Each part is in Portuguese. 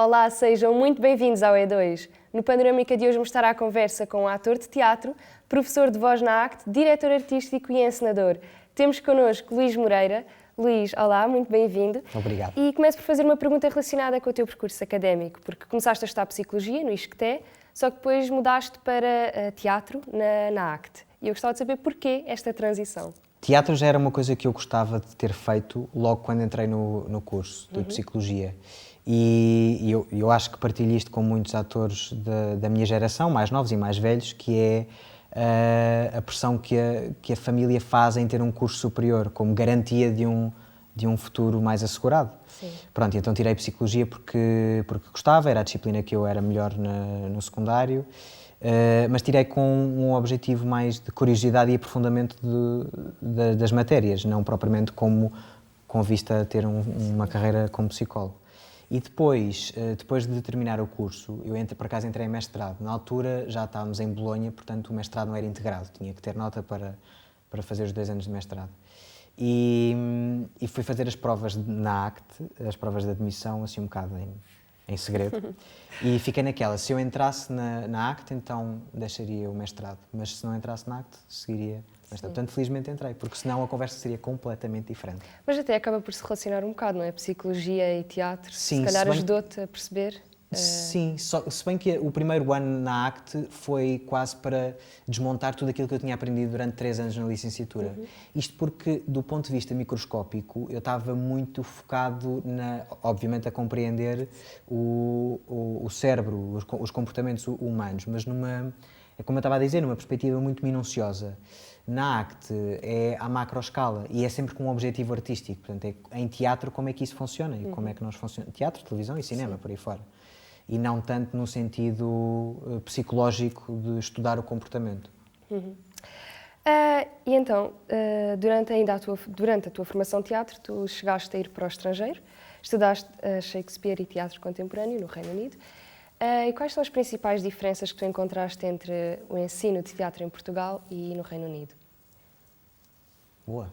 Olá, sejam muito bem-vindos ao E2. No Panorâmica de hoje vamos estar à conversa com um ator de teatro, professor de voz na ACT, diretor artístico e encenador. Temos connosco Luís Moreira. Luís, olá, muito bem-vindo. Obrigado. E começo por fazer uma pergunta relacionada com o teu percurso académico, porque começaste a estudar Psicologia no ISCTE, só que depois mudaste para teatro na ACT. E eu gostava de saber porquê esta transição. Teatro já era uma coisa que eu gostava de ter feito logo quando entrei no curso de Psicologia. E eu acho que partilho isto com muitos atores da minha geração, mais novos e mais velhos, que é a pressão que a família faz em ter um curso superior como garantia de um futuro mais assegurado. Sim. Pronto, então tirei Psicologia porque gostava, era a disciplina que eu era melhor no secundário, mas tirei com um objetivo mais de curiosidade e aprofundamento das matérias, não propriamente com vista a ter uma carreira como psicólogo. E depois de terminar o curso, por acaso entrei em mestrado. Na altura já estávamos em Bolonha, portanto o mestrado não era integrado, tinha que ter nota para fazer os 2 anos de mestrado. E fui fazer as provas na ACT, as provas de admissão, assim um bocado em segredo. E fiquei naquela, se eu entrasse na ACT, então deixaria o mestrado, mas se não entrasse na ACT, seguiria o mestrado. Portanto, felizmente entrei, porque senão a conversa seria completamente diferente. Mas até acaba por se relacionar um bocado, não é? Psicologia e teatro, Sim, se calhar ajudou-te a perceber. Sim, se bem que o primeiro ano na ACT foi quase para desmontar tudo aquilo que eu tinha aprendido durante 3 anos na licenciatura. Isto porque, do ponto de vista microscópico, eu estava muito focado, obviamente, a compreender o cérebro, os comportamentos humanos, mas como eu estava a dizer, numa perspectiva muito minuciosa. Na ACT é à macroescala e é sempre com um objetivo artístico. Portanto, em teatro, como é que isso funciona e como é que nós funcionamos. Teatro, televisão e cinema, por aí fora. E não tanto no sentido psicológico de estudar o comportamento. E então, durante a tua formação de teatro, tu chegaste a ir para o estrangeiro, estudaste Shakespeare e teatro contemporâneo no Reino Unido. E quais são as principais diferenças que tu encontraste entre o ensino de teatro em Portugal e no Reino Unido? Boa.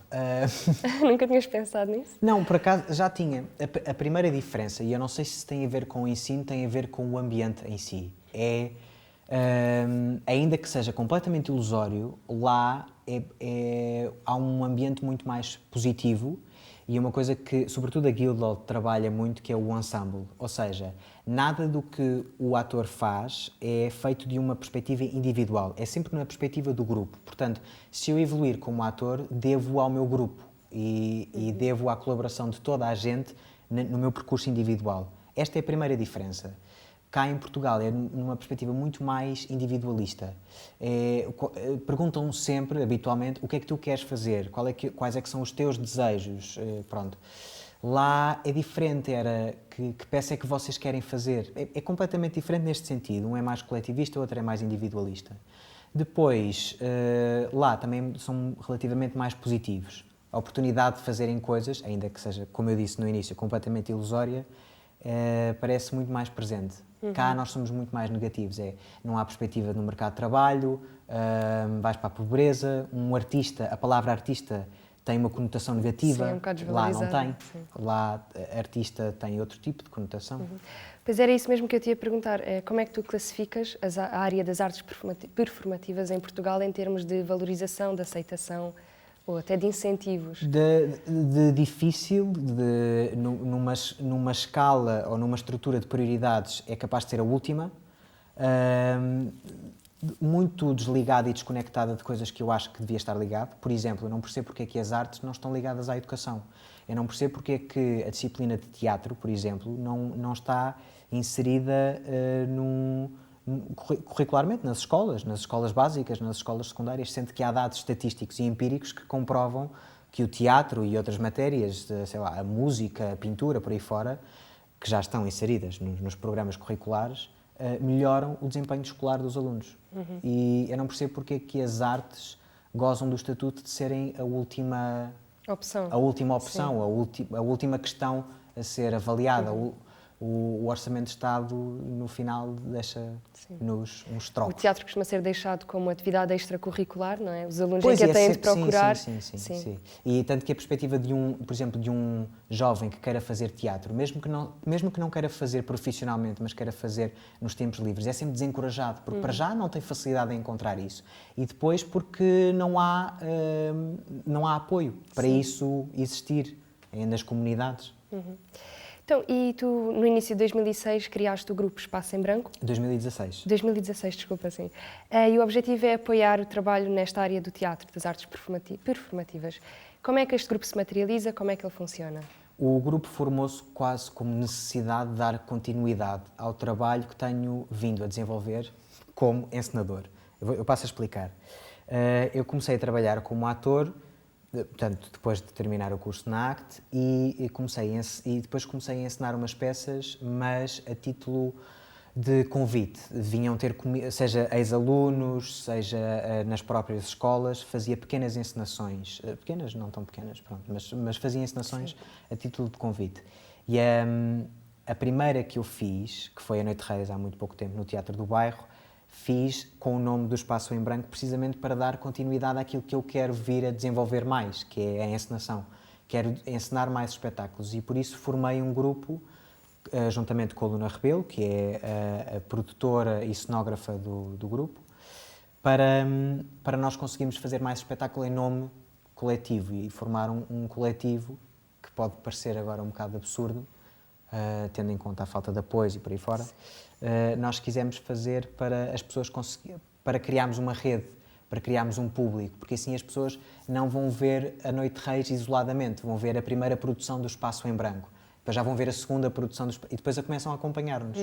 Nunca tinhas pensado nisso? Não, por acaso já tinha. A primeira diferença, e eu não sei se tem a ver com o ensino, tem a ver com o ambiente em si. Ainda que seja completamente ilusório, lá há um ambiente muito mais positivo e uma coisa que, sobretudo, a Guildhall trabalha muito, que é o ensemble. Ou seja, nada do que o ator faz é feito de uma perspectiva individual, é sempre numa perspectiva do grupo. Portanto, se eu evoluir como ator, devo ao meu grupo e devo à colaboração de toda a gente no meu percurso individual. Esta é a primeira diferença. Cá em Portugal é numa perspectiva muito mais individualista. Perguntam sempre, habitualmente, o que é que tu queres fazer, quais é que são os teus desejos, pronto. Lá é diferente, que peça é que vocês querem fazer. É completamente diferente neste sentido, um é mais coletivista, o outro é mais individualista. Depois, lá também são relativamente mais positivos. A oportunidade de fazerem coisas, ainda que seja, como eu disse no início, completamente ilusória, parece muito mais presente. Cá nós somos muito mais negativos, não há perspectiva no mercado de trabalho, vais para a pobreza, um artista, a palavra artista tem uma conotação negativa, sim, um bocado lá não tem, sim. Lá artista tem outro tipo de conotação. Pois era isso mesmo que eu te ia perguntar, como é que tu classificas a área das artes performativas em Portugal em termos de valorização, de aceitação ou até de incentivos? De difícil, numa escala ou numa estrutura de prioridades é capaz de ser a última, muito desligada e desconectada de coisas que eu acho que devia estar ligado. Por exemplo, eu não percebo porque é que as artes não estão ligadas à educação. Eu não percebo porque é que a disciplina de teatro, por exemplo, não está inserida curricularmente nas escolas básicas, nas escolas secundárias, sendo que há dados estatísticos e empíricos que comprovam que o teatro e outras matérias, sei lá, a música, a pintura, por aí fora, que já estão inseridas nos programas curriculares, melhoram o desempenho escolar dos alunos. E eu não percebo porque é que as artes gozam do estatuto de serem a última opção, a última questão a ser avaliada. o Orçamento de Estado no final deixa-nos uns O trocos. teatro costuma ser deixado como atividade extracurricular, não é? Os alunos Pois, é que é a têm de sempre, procurar. sim. E tanto que a perspectiva de por exemplo, de um jovem que queira fazer teatro, mesmo que não queira fazer profissionalmente, mas queira fazer nos tempos livres, é sempre desencorajado, porque para já não tem facilidade em encontrar isso. E depois porque não há apoio para isso existir nas comunidades. Então, e tu, no início de 2006, criaste o grupo Espaço em Branco? 2016. 2016, desculpa, sim. E o objetivo é apoiar o trabalho nesta área do teatro, das artes performativas. Como é que este grupo se materializa? Como é que ele funciona? O grupo formou-se quase como necessidade de dar continuidade ao trabalho que tenho vindo a desenvolver como encenador. Eu passo a explicar. Eu comecei a trabalhar como ator, portanto, depois de terminar o curso na ACT, e depois comecei a encenar umas peças, mas a título de convite. Vinham ter comigo, seja ex-alunos, seja nas próprias escolas, fazia pequenas encenações, pequenas, não tão pequenas, pronto, mas fazia encenações a título de convite. E a primeira que eu fiz, que foi a Noite de Reis há muito pouco tempo, no Teatro do Bairro, fiz com o nome do Espaço em Branco, precisamente para dar continuidade àquilo que eu quero vir a desenvolver mais, que é a encenação. Quero encenar mais espetáculos e por isso formei um grupo, juntamente com a Luna Rebelo, que é a produtora e cenógrafa do grupo, para nós conseguirmos fazer mais espetáculo em nome coletivo e formar um coletivo que pode parecer agora um bocado absurdo, tendo em conta a falta de apoio e por aí fora. Nós quisemos fazer para as pessoas para criarmos uma rede, para criarmos um público, porque assim as pessoas não vão ver a Noite de Reis isoladamente, vão ver a primeira produção do Espaço em Branco, depois já vão ver a segunda produção e depois começam a acompanhar-nos.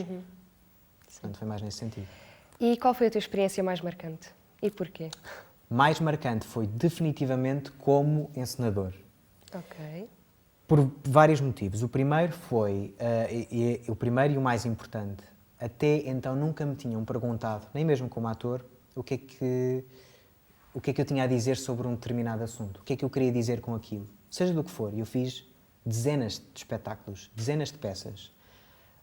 Portanto, foi mais nesse sentido. E qual foi a tua experiência mais marcante? E porquê? Mais marcante foi definitivamente como encenador. Ok. Por vários motivos. O primeiro foi, o primeiro e o mais importante, até então nunca me tinham perguntado, nem mesmo como ator, o que é que eu tinha a dizer sobre um determinado assunto, o que é que eu queria dizer com aquilo, seja do que for. Eu fiz dezenas de espetáculos, dezenas de peças,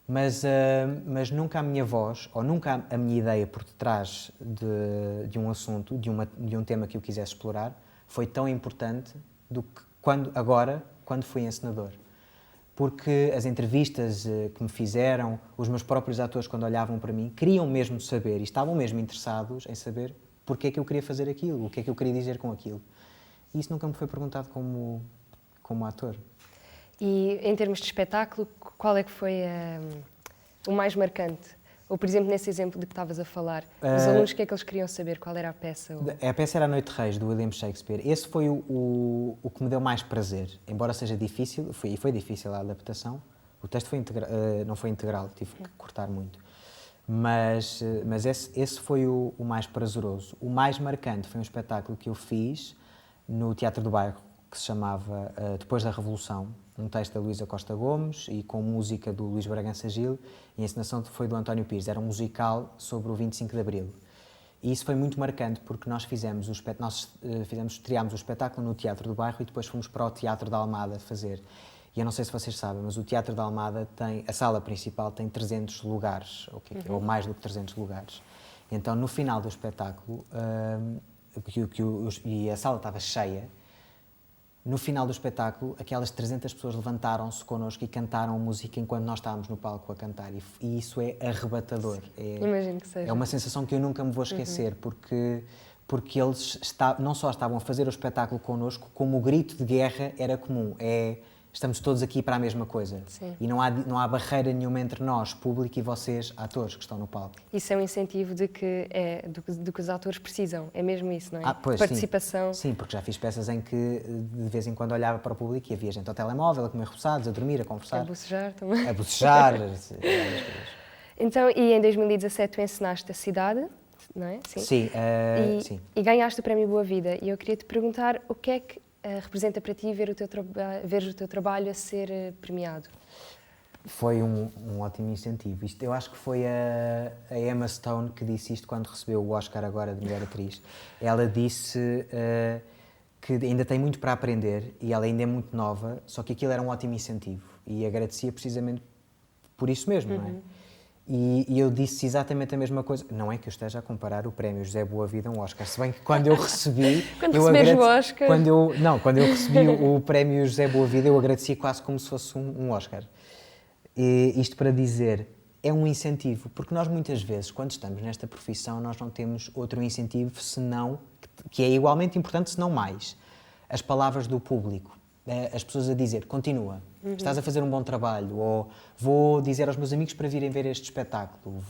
mas nunca a minha voz, ou nunca a minha ideia por detrás de um assunto, de um tema que eu quisesse explorar, foi tão importante do que quando fui encenador. Porque as entrevistas que me fizeram, os meus próprios atores, quando olhavam para mim, queriam mesmo saber e estavam mesmo interessados em saber porque é que eu queria fazer aquilo, o que é que eu queria dizer com aquilo. E isso nunca me foi perguntado como ator. E em termos de espetáculo, qual é que foi o mais marcante? Ou, por exemplo, nesse exemplo de que estavas a falar, os alunos, o que é que eles queriam saber? Qual era a peça? A peça era A Noite de Reis, do William Shakespeare. Esse foi o que me deu mais prazer, embora seja difícil, foi difícil a adaptação. O texto não foi integral, tive que cortar muito. Mas esse foi o mais prazeroso. O mais marcante foi um espetáculo que eu fiz no Teatro do Bairro, que se chamava Depois da Revolução, um texto da Luísa Costa Gomes e com música do Luís Bragança Gil, e a encenação foi do António Pires. Era um musical sobre o 25 de Abril. E isso foi muito marcante porque nós estreámos o espetáculo no Teatro do Bairro e depois fomos para o Teatro da Almada fazer. E eu não sei se vocês sabem, mas o Teatro da Almada a sala principal tem 300 lugares, ou mais do que 300 lugares. Então, no final do espetáculo, e a sala estava cheia, no final do espetáculo, aquelas 300 pessoas levantaram-se connosco e cantaram música enquanto nós estávamos no palco a cantar. E isso é arrebatador. Imagino que seja. É uma sensação que eu nunca me vou esquecer, porque eles não só estavam a fazer o espetáculo connosco, como o grito de guerra era comum. Estamos todos aqui para a mesma coisa. Sim. E não há barreira nenhuma entre nós, público, e vocês, atores, que estão no palco. Isso é um incentivo do que os atores precisam. É mesmo isso, não é? Pois, participação. Sim, porque já fiz peças em que de vez em quando olhava para o público e havia gente ao telemóvel, a comer roçados, a dormir, a conversar. A bocejar também. A bocejar. Então, e em 2017 tu encenaste A Cidade, não é? Sim. Sim. E ganhaste o Prémio Boa Vida. E eu queria te perguntar o que é que representa para ti ver o teu trabalho a ser premiado? Foi um ótimo incentivo. Eu acho que foi a Emma Stone que disse isto quando recebeu o Oscar agora de melhor atriz. Ela disse que ainda tem muito para aprender e ela ainda é muito nova, só que aquilo era um ótimo incentivo. E agradecia precisamente por isso mesmo, não é? E eu disse exatamente a mesma coisa. Não é que eu esteja a comparar o prémio José Boa-Vida a um Oscar, se bem que quando eu recebi... Quando eu receberes o Oscar... quando eu recebi o prémio José Boa-Vida, eu agradeci quase como se fosse um Oscar. E isto para dizer, é um incentivo, porque nós muitas vezes, quando estamos nesta profissão, nós não temos outro incentivo senão, que é igualmente importante, se não mais, as palavras do público. As pessoas a dizer, continua, estás a fazer um bom trabalho, ou vou dizer aos meus amigos para virem ver este espetáculo,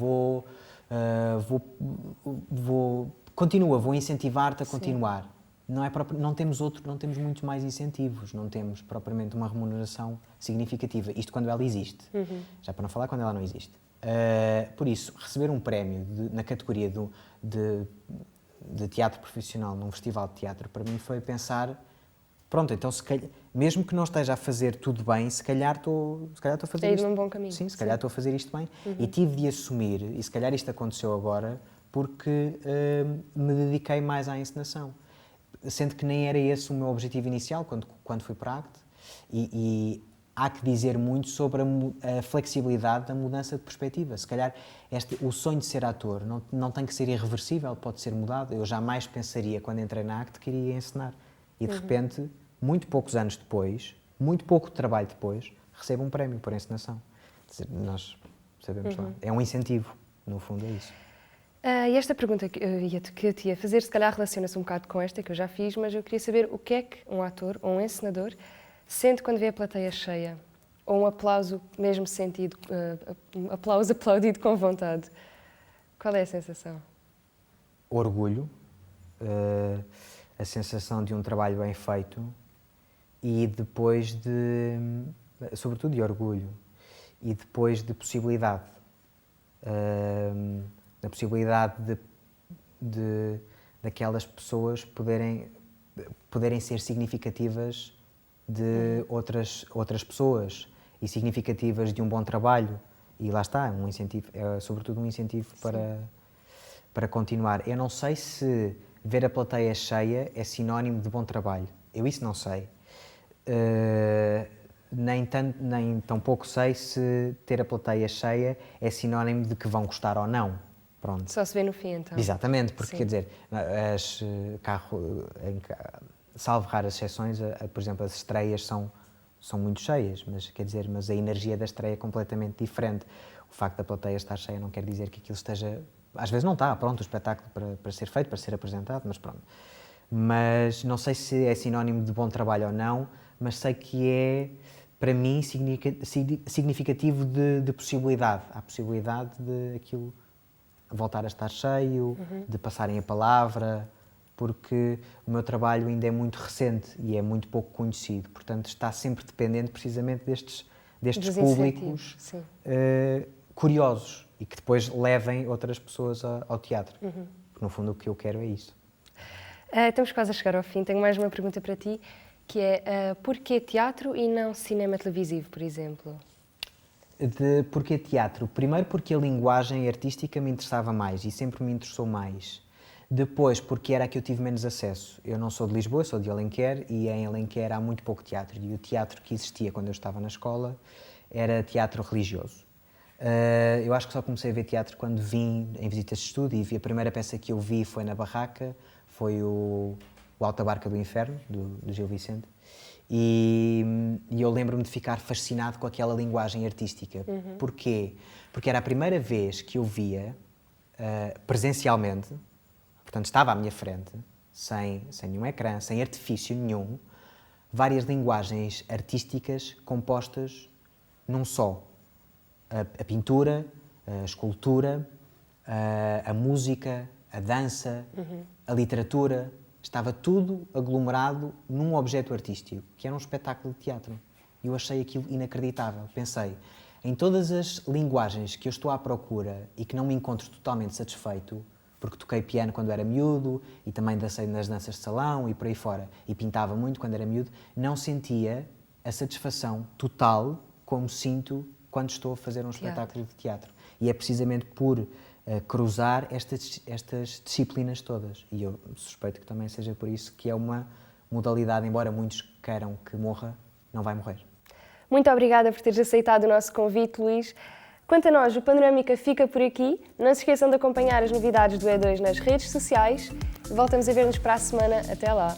continua, vou incentivar-te a continuar. Não temos muito mais incentivos, não temos propriamente uma remuneração significativa, isto quando ela existe, já para não falar quando ela não existe. Por isso, receber um prémio na categoria de teatro profissional num festival de teatro, para mim foi pensar, pronto, então se calhar, mesmo que não esteja a fazer tudo bem, se calhar estou a fazer isto. num bom caminho. Sim, se calhar estou a fazer isto bem. E tive de assumir, e se calhar isto aconteceu agora, porque me dediquei mais à encenação. Sendo que nem era esse o meu objetivo inicial quando fui para a ACT. E há que dizer muito sobre a flexibilidade da mudança de perspectiva. Se calhar o sonho de ser ator não tem que ser irreversível, pode ser mudado. Eu jamais pensaria, quando entrei na ACT, que iria encenar. E de repente, muito poucos anos depois, muito pouco trabalho depois, recebo um prémio por encenação. Nós sabemos lá. É um incentivo, no fundo é isso. E esta pergunta que eu te ia fazer, se calhar relaciona-se um bocado com esta que eu já fiz, mas eu queria saber o que é que um ator ou um encenador sente quando vê a plateia cheia? Ou um aplauso mesmo sentido, um aplauso aplaudido com vontade? Qual é a sensação? Orgulho, a sensação de um trabalho bem feito e depois sobretudo de orgulho, e depois de possibilidade. Da possibilidade daquelas pessoas poderem ser significativas de outras pessoas e significativas de um bom trabalho. E lá está, um incentivo, é sobretudo um incentivo para continuar. Eu não sei se ver a plateia cheia é sinónimo de bom trabalho. Eu isso não sei. Nem tampouco sei se ter a plateia cheia é sinónimo de que vão gostar ou não. Pronto. Só se vê no fim, então. Exatamente, porque quer dizer, salvo raras exceções, por exemplo, as estreias são muito cheias, mas quer dizer, mas a energia da estreia é completamente diferente. O facto da plateia estar cheia não quer dizer que aquilo esteja... Às vezes não está, pronto, o espetáculo para ser feito, para ser apresentado, mas pronto. Mas não sei se é sinónimo de bom trabalho ou não, mas sei que é, para mim, significativo de possibilidade. Há possibilidade de aquilo voltar a estar cheio, de passarem a palavra, porque o meu trabalho ainda é muito recente e é muito pouco conhecido, portanto está sempre dependente precisamente destes públicos curiosos e que depois levem outras pessoas ao teatro, porque no fundo o que eu quero é isso. Estamos quase a chegar ao fim, tenho mais uma pergunta para ti, que é porquê teatro e não cinema televisivo, por exemplo? Porquê teatro? Primeiro porque a linguagem artística me interessava mais e sempre me interessou mais. Depois porque era a que eu tive menos acesso. Eu não sou de Lisboa, sou de Alenquer e em Alenquer há muito pouco teatro. E o teatro que existia quando eu estava na escola era teatro religioso. Eu acho que só comecei a ver teatro quando vim em visitas de estudo e a primeira peça que eu vi foi na Barraca, foi o Alta Barca do Inferno, do Gil Vicente. E eu lembro-me de ficar fascinado com aquela linguagem artística. Porquê? Porque era a primeira vez que eu via presencialmente, portanto estava à minha frente, sem nenhum ecrã, sem artifício nenhum, várias linguagens artísticas compostas num só. A pintura, a escultura, a música, a dança, a literatura, estava tudo aglomerado num objeto artístico, que era um espetáculo de teatro. E eu achei aquilo inacreditável. Pensei, em todas as linguagens que eu estou à procura e que não me encontro totalmente satisfeito, porque toquei piano quando era miúdo e também dancei nas danças de salão e por aí fora, e pintava muito quando era miúdo, não sentia a satisfação total como sinto quando estou a fazer um espetáculo de teatro. E é precisamente por cruzar estas disciplinas todas. E eu suspeito que também seja por isso que é uma modalidade, embora muitos queiram que morra, não vai morrer. Muito obrigada por teres aceitado o nosso convite, Luís. Quanto a nós, o Panorâmica fica por aqui. Não se esqueçam de acompanhar as novidades do E2 nas redes sociais. Voltamos a ver-nos para a semana. Até lá!